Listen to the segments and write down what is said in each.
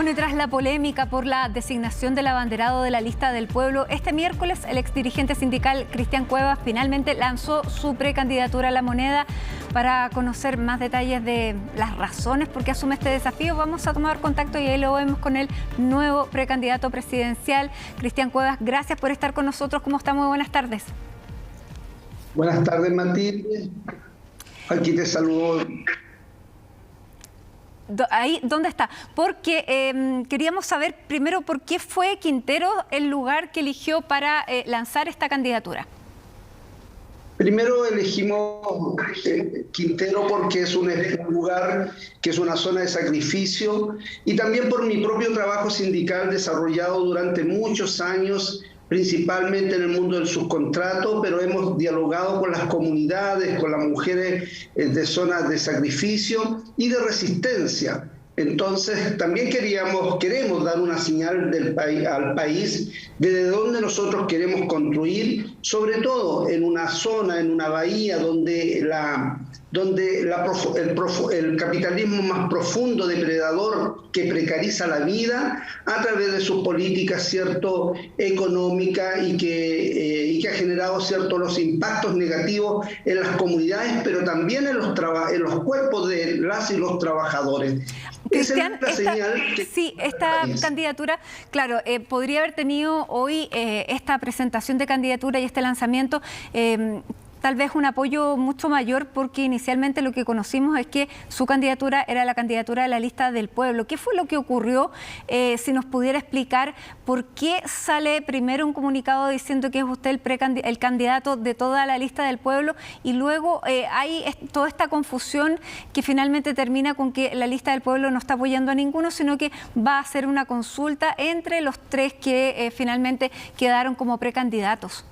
Bueno, y tras la polémica por la designación del abanderado de la lista del pueblo, este miércoles el exdirigente sindical Cristian Cuevas finalmente lanzó su precandidatura a La Moneda. Para conocer más detalles de las razones por qué asume este desafío, vamos a tomar contacto y ahí lo vemos con el nuevo precandidato presidencial. Cristian Cuevas, gracias por estar con nosotros. ¿Cómo está? Muy buenas tardes. Buenas tardes, Matilde. Aquí te saludo. Ahí, ¿dónde está? Porque queríamos saber primero por qué fue Quintero el lugar que eligió para lanzar esta candidatura. Primero elegimos Quintero porque es un lugar que es una zona de sacrificio y también por mi propio trabajo sindical desarrollado durante muchos años, principalmente en el mundo del subcontrato, pero hemos dialogado con las comunidades, con las mujeres de zonas de sacrificio y de resistencia. Entonces, también queremos dar una señal al país desde donde nosotros queremos construir, sobre todo en una zona, en una bahía donde el capitalismo más profundo, depredador, que precariza la vida a través de sus políticas, ¿cierto?, económicas y que ha generado, ¿cierto?, los impactos negativos en las comunidades, pero también en los cuerpos de las y los trabajadores. Cristian, esta candidatura, claro, podría haber tenido hoy esta presentación de candidatura y este lanzamiento tal vez un apoyo mucho mayor, porque inicialmente lo que conocimos es que su candidatura era la candidatura de la lista del pueblo. ¿Qué fue lo que ocurrió? Si nos pudiera explicar por qué sale primero un comunicado diciendo que es usted el candidato de toda la lista del pueblo y luego hay toda esta confusión que finalmente termina con que la lista del pueblo no está apoyando a ninguno, sino que va a hacer una consulta entre los tres que finalmente quedaron como precandidatos.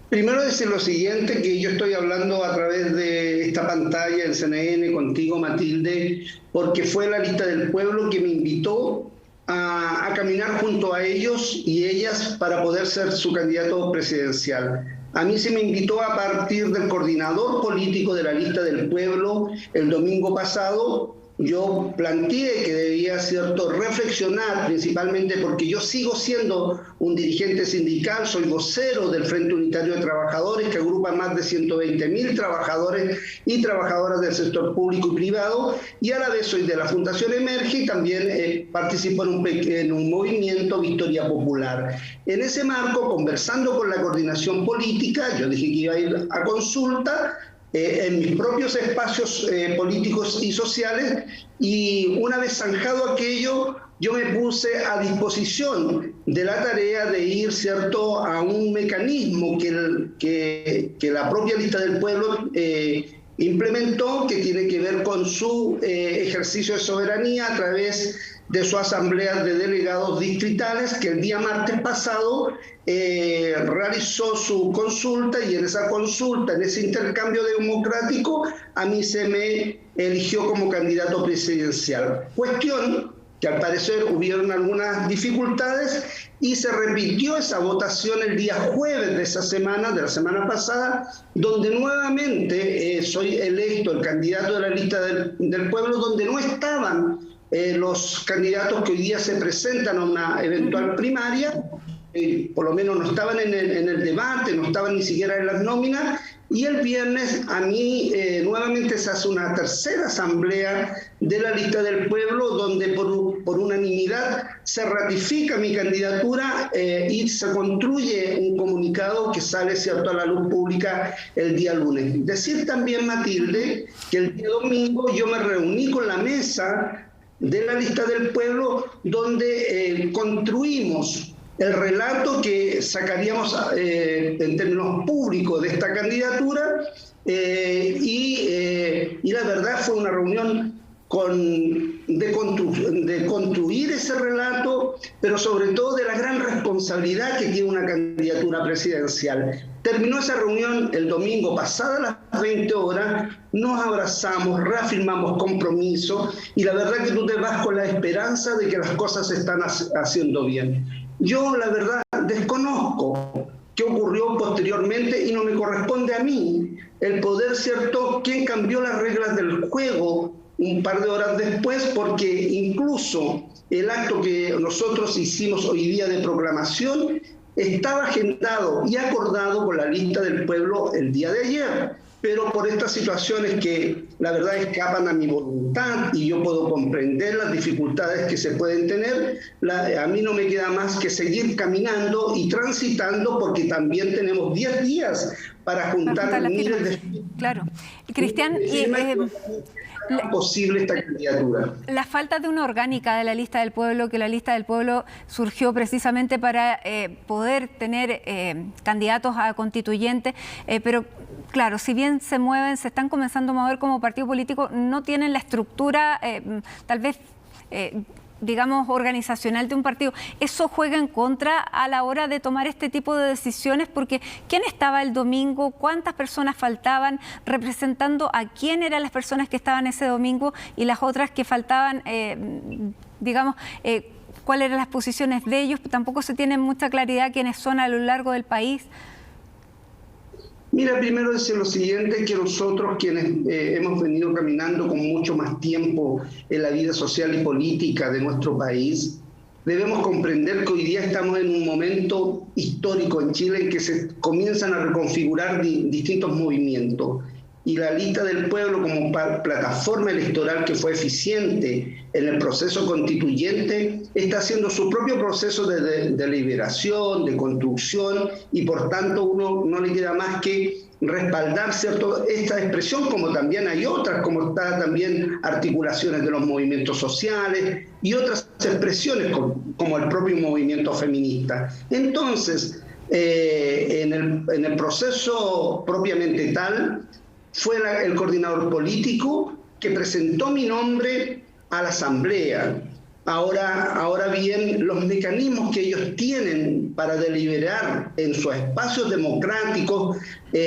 Primero decir lo siguiente, que yo estoy hablando a través de esta pantalla del CNN contigo, Matilde, porque fue la lista del pueblo que me invitó a caminar junto a ellos y ellas para poder ser su candidato presidencial. A mí se me invitó a partir del coordinador político de la lista del pueblo el domingo pasado. Yo planteé que debía, ¿cierto?, reflexionar, principalmente porque yo sigo siendo un dirigente sindical, soy vocero del Frente Unitario de Trabajadores, que agrupa más de 120.000 trabajadores y trabajadoras del sector público y privado, y a la vez soy de la Fundación Emerge y también participo en un movimiento Victoria Popular. En ese marco, conversando con la coordinación política, yo dije que iba a ir a consulta, en mis propios espacios políticos y sociales, y una vez zanjado aquello, yo me puse a disposición de la tarea de ir, ¿cierto?, a un mecanismo que la propia lista del pueblo implementó, que tiene que ver con su ejercicio de soberanía a través de su asamblea de delegados distritales, que el día martes pasado realizó su consulta, y en esa consulta, en ese intercambio democrático, a mí se me eligió como candidato presidencial. Cuestión que al parecer hubieron algunas dificultades y se repitió esa votación el día jueves de esa semana, de la semana pasada, donde nuevamente soy electo el candidato de la lista del pueblo, donde no estaban los candidatos que hoy día se presentan a una eventual primaria, por lo menos no estaban en el debate, no estaban ni siquiera en las nóminas, y el viernes a mí nuevamente se hace una tercera asamblea de la lista del pueblo, donde por unanimidad se ratifica mi candidatura y se construye un comunicado que sale, ¿cierto?, a la luz pública el día lunes. Decir también, Matilde, que el día domingo yo me reuní con la mesa de la lista del pueblo, donde construimos el relato que sacaríamos en términos públicos de esta candidatura, y la verdad fue una reunión de construir ese relato, pero sobre todo de la gran responsabilidad que tiene una candidatura presidencial. Terminó esa reunión el domingo pasado a las 20 horas, nos abrazamos, reafirmamos compromiso, y la verdad que tú te vas con la esperanza de que las cosas se están haciendo bien. Yo, la verdad, desconozco qué ocurrió posteriormente y no me corresponde a mí el poder, ¿cierto?, quién cambió las reglas del juego un par de horas después, porque incluso el acto que nosotros hicimos hoy día de proclamación estaba agendado y acordado con la lista del pueblo el día de ayer. Pero por estas situaciones que la verdad escapan a mi voluntad y yo puedo comprender las dificultades que se pueden tener, a mí no me queda más que seguir caminando y transitando, porque también tenemos 10 días para juntar miles de... Claro. Cristian, posible esta candidatura. La falta de una orgánica de la lista del pueblo, que la lista del pueblo surgió precisamente para poder tener candidatos a constituyentes, pero claro, si bien se mueven, se están comenzando a mover como partido político, no tienen la estructura, tal vez, digamos, organizacional de un partido. ¿Eso juega en contra a la hora de tomar este tipo de decisiones? Porque ¿quién estaba el domingo? ¿Cuántas personas faltaban? ¿Representando a quién eran las personas que estaban ese domingo y las otras que faltaban, digamos, cuáles eran las posiciones de ellos? Tampoco se tiene mucha claridad quiénes son a lo largo del país. Mira, primero decir lo siguiente, que nosotros quienes hemos venido caminando con mucho más tiempo en la vida social y política de nuestro país, debemos comprender que hoy día estamos en un momento histórico en Chile en que se comienzan a reconfigurar distintos movimientos. Y la lista del pueblo como plataforma electoral que fue eficiente en el proceso constituyente está haciendo su propio proceso de deliberación, de construcción, y por tanto uno no le queda más que respaldar, ¿cierto?, esta expresión, como también hay otras, como está también articulaciones de los movimientos sociales y otras expresiones como el propio movimiento feminista. Entonces, en el proceso propiamente tal, fue el coordinador político que presentó mi nombre a la Asamblea. Ahora bien, los mecanismos que ellos tienen para deliberar en sus espacios democráticos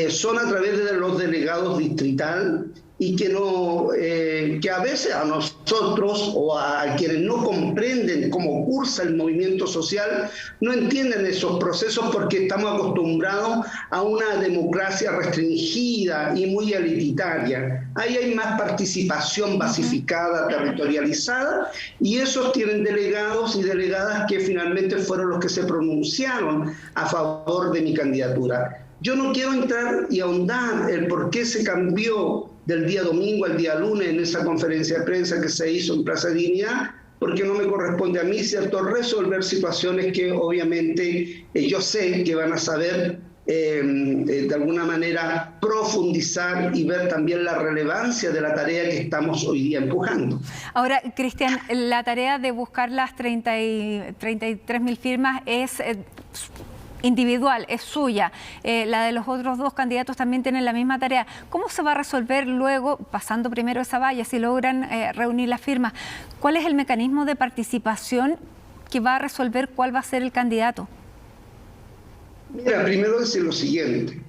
son a través de los delegados distrital, y que a veces a nosotros o a quienes no comprenden cómo cursa el movimiento social no entienden esos procesos, porque estamos acostumbrados a una democracia restringida y muy elititaria. Ahí hay más participación basificada, territorializada, y esos tienen delegados y delegadas que finalmente fueron los que se pronunciaron a favor de mi candidatura. Yo no quiero entrar y ahondar el por qué se cambió del día domingo al día lunes en esa conferencia de prensa que se hizo en Plaza Dignidad, porque no me corresponde a mí, ¿cierto?, resolver situaciones que obviamente yo sé que van a saber de alguna manera profundizar y ver también la relevancia de la tarea que estamos hoy día empujando. Ahora, Cristian, la tarea de buscar las 33.000 firmas es individual, es suya. La de los otros dos candidatos también tienen la misma tarea. ¿Cómo se va a resolver luego, pasando primero esa valla, si logran reunir las firmas? ¿Cuál es el mecanismo de participación que va a resolver cuál va a ser el candidato? Mira, primero decir lo siguiente.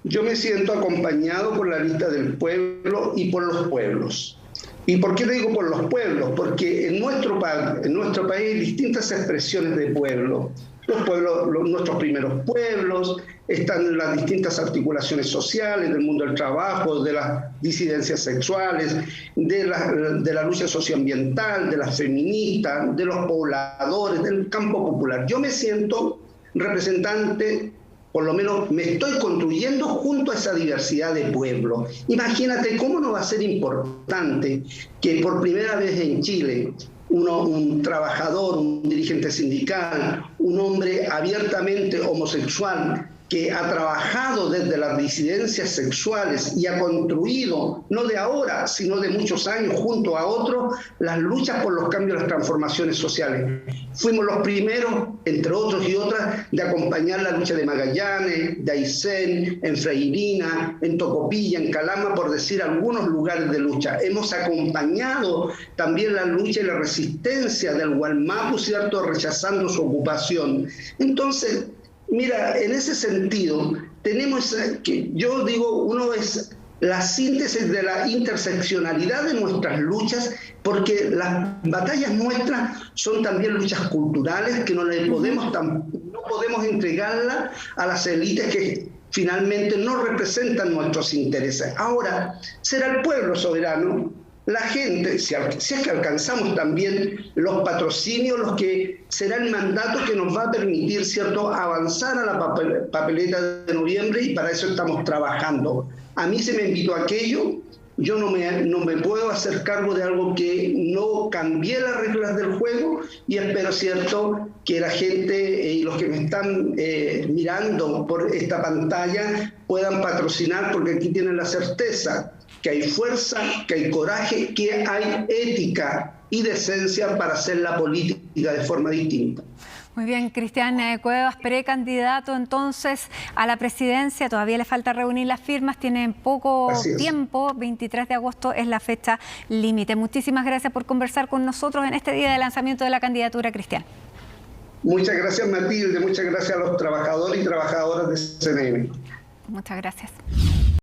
Yo me siento acompañado por la lista del pueblo y por los pueblos. ¿Y por qué le digo por los pueblos? Porque en nuestro país hay distintas expresiones de pueblo. Los pueblos, nuestros primeros pueblos, están las distintas articulaciones sociales del mundo del trabajo, de las disidencias sexuales, de la lucha socioambiental, de las feministas, de los pobladores, del campo popular. Yo me siento representante, por lo menos me estoy construyendo junto a esa diversidad de pueblos. Imagínate cómo no va a ser importante que por primera vez en Chile un trabajador, un dirigente sindical, un hombre abiertamente homosexual que ha trabajado desde las disidencias sexuales y ha construido, no de ahora, sino de muchos años, junto a otros, las luchas por los cambios y las transformaciones sociales. Fuimos los primeros, entre otros y otras, de acompañar la lucha de Magallanes, de Aysén, en Freirina, en Tocopilla, en Calama, por decir algunos lugares de lucha. Hemos acompañado también la lucha y la resistencia del Gualmapu, ¿cierto?, rechazando su ocupación. Entonces, mira, en ese sentido, tenemos que, yo digo, uno es la síntesis de la interseccionalidad de nuestras luchas, porque las batallas nuestras son también luchas culturales que no podemos entregarlas a las élites que finalmente no representan nuestros intereses. Ahora, será el pueblo soberano la gente, si es que alcanzamos también los patrocinios, los que será el mandato que nos va a permitir, ¿cierto?, avanzar a la papeleta de noviembre, y para eso estamos trabajando. A mí se me invitó a aquello, yo no me puedo hacer cargo de algo que no cambié las reglas del juego, y espero, ¿cierto?, que la gente y los que me están mirando por esta pantalla puedan patrocinar, porque aquí tienen la certeza que hay fuerza, que hay coraje, que hay ética y decencia para hacer la política de forma distinta. Muy bien, Cristian Cuevas, precandidato entonces a la presidencia. Todavía le falta reunir las firmas, tienen poco tiempo. 23 de agosto es la fecha límite. Muchísimas gracias por conversar con nosotros en este día de lanzamiento de la candidatura, Cristian. Muchas gracias, Matilde. Muchas gracias a los trabajadores y trabajadoras de CNN. Muchas gracias.